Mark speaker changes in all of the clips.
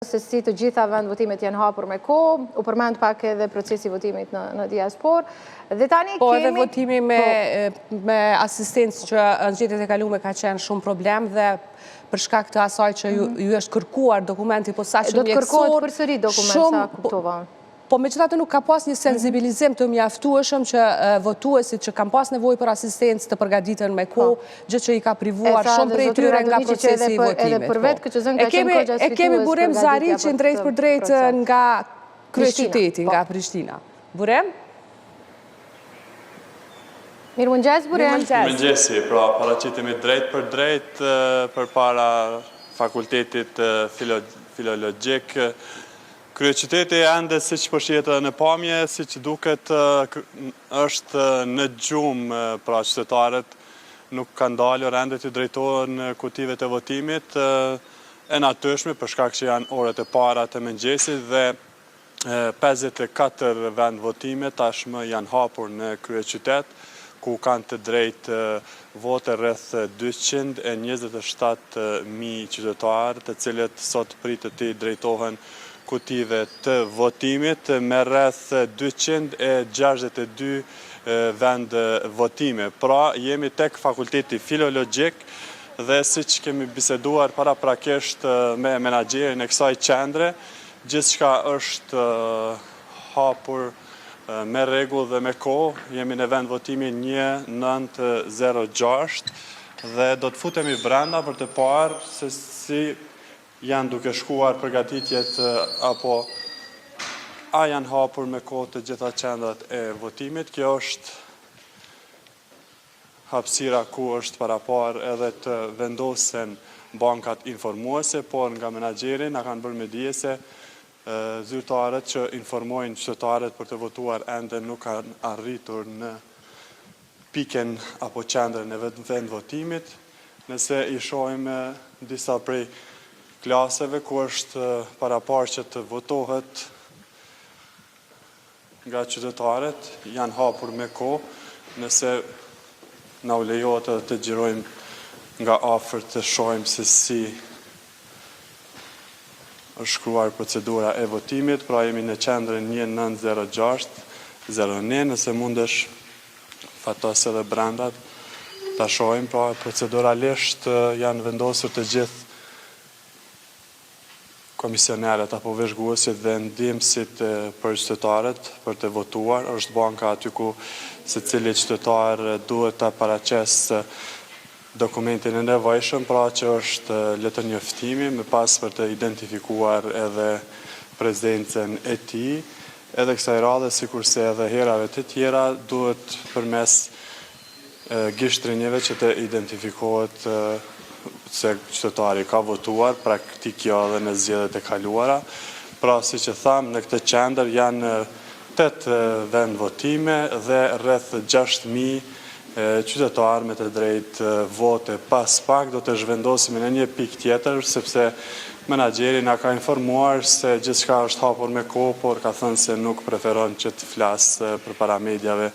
Speaker 1: Se si të gjitha vend votimet janë hapur me kohë, u përmend pak edhe procesi votimit në diaspor. Dhe tani
Speaker 2: po edhe votimi me asistencë që në zgjedhjet e kaluara ka qenë shumë problem dhe për shkak të asaj që ju është kërkuar dokumenti posaçëm mjekësor.
Speaker 1: Do të kërkohet përsëri dokument, sa kuptova.
Speaker 2: Po megjithatë nuk ka pas një sensibilizim të mjaftueshëm që votuesit që kanë pas nevojë për asistencë të përgatiten me kohë, gjë që i ka privuar shumë prej tyre nga procesi i votimit. E kemi Burim Zariqin drejt për drejt nga kryeqyteti, nga Prishtina. Burim?
Speaker 1: Mirëmëngjes, Burim.
Speaker 3: Mirëmëngjesi, pra paraqitemi drejt për drejt përpara fakultetit filologjik. Kryeqyteti ende siç po shihet në pamje, siç duket është në gjumë, pra qytetarët nuk kanë dalur ende të drejtohen kutive të votimit, e natyrshme për shkak që janë orët e para të mëngjesit dhe 54 vend votime tashmë janë hapur në kryeqytet, ku kanë të drejtë vote rreth 227.000 qytetarë, të cilët sot pritet të drejtohen kutive të votimit me rreth 262 vend votime. Pra, jemi tek fakulteti filologjik dhe siç kemi biseduar paraprakisht me menaxherin e kësaj qendre, gjithçka është hapur me rregull dhe me kohë. Jemi në vend votimi 1906 dhe do të futemi brenda për të parë se si janë duke shkuar përgatitjet apo a janë hapur me kohë të gjitha qendrat e votimit. Kjo është hapësira ku është parapar edhe të vendosen bankat informuese, por nga menaxheri na kanë bërë me dije se zyrtarët që informojnë qytetarët për të votuar ende nuk kanë arritur në piken apo qendrën e vend votimit. Nëse i shohim disa prej klaseve ku është parapar që të votohet nga qytetarët, janë hapur me kohë, nëse na u lejohet edhe të xhirojmë nga afër të shohim se si është shkruar procedura e votimit, pra jemi në qendrën 1906-09, nëse mundesh fatos edhe brandat, ta shohim, pra proceduralisht janë vendosur të gjithë komisionerët apo veshguesit dhe ndihmësit për qytetarët për të votuar. Është banka aty ku secili qytetar duhet ta paraqesë dokumentin e nevojshëm, pra që është letër njoftimi, me pas për të identifikuar edhe prezencën e tij. Edhe kësaj radhe, sikurse edhe herave të tjera, duhet përmes gishtrinjeve që të identifikohet se qytetari ka votuar, praktikja dhe në zgjedhjet e kaluara. Pra, si që thamë, në këtë qendër janë 8 vend votime dhe rreth 6.000 qytetarë me të drejtë vote. Pas pak do të zhvendosim në një pikë tjetër, sepse menaxheri na ka informuar se gjithçka është hapur me kohë, por ka thënë se nuk preferon që të flasë përpara mediave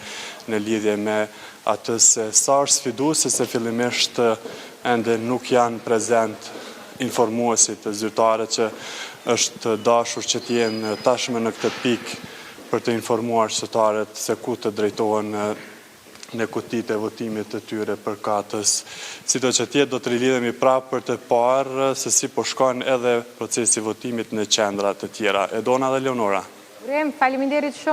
Speaker 3: në lidhje me atë se sa është sfiduese se fillimisht ende nuk janë prezent informuesit të zyrtarët që është dashur që t'jenë tashmë në këtë pikë për të informuar qytetarët se ku të drejtohen në kutitë e votimit të tyre përkatës. Sidoqoftë do të rilidhemi prapë për të parë se si po shkon edhe procesi votimit në qendra të tjera. Edona dhe Leonora.
Speaker 1: Faleminderit shumë.